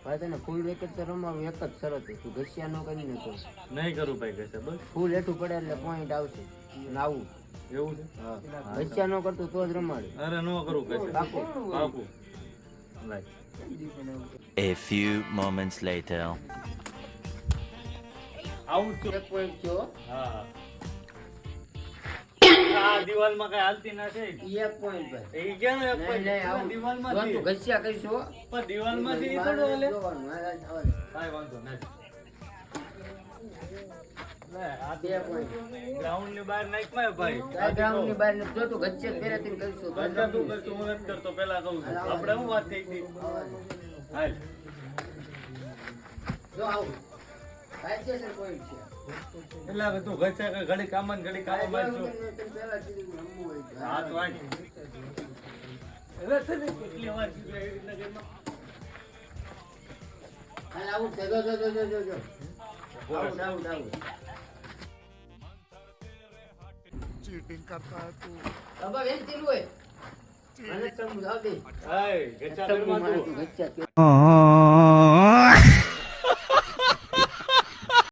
ભાઈ તને ફૂલ રેકેટ તો રમાવું એક જ શરત છે, તું ઘસ્યા નો કરી ને તો નહીં કરું ભાઈ કશે બસ ફૂલ હેઠું પડે એટલે પોઈન્ટ આવશે ને આવું. એવું છે. હા ઘસ્યા નો કરતું તો જ રમાડે. અરે ન કરું કશે પાકું. પાકું. લાય. A few moments later. આવું જ છું. એક પોઈન્ટ થયો. હા આ દિવાલમાં કઈ હાલતી ના છે એક પોઈન્ટ ભાઈ. એ ક્યાં એક નહીં, point? નહીં, આવું. દિવાલમાં જો તું ઘસ્યા કરીશ હો. પણ દિવાલમાંથી બહાર નીકળો એટલે જોવાનું. હા, હા, હા. કાંઈ વાંધો નહીં. લે, આ બે point. ગ્રાઉન્ડની બહાર નાખમાં ભાઈ. આ ગ્રાઉન્ડની બહાર નથી. જો તું ઘસ્યા પહેરેથી કરીશું તો ઘરકા તું કરતો, હું નથી કરતો, પહેલા કહું છું. આપણે શું વાત થઈ હતી? હાલ. જો આવું. કાયદેસર point છે. એટલે હવે તું ઘરકા કે ઘડી કામ ને ઘડી કામ મારશું. તને પહેલા કીધું રમવું હોય તો. હા, તો વાંચ. એટલે તને કેટલી વાર કીધું એવી રીતના ઘરમાં? હાલ આવું છે. જો. આવું, આવું. चीटिंग करता है तू બાબા વેચ દીધું હોય. મને સમજાવ દે. હાય, ઘરકા ઘરમાં તું. ઘસ્યા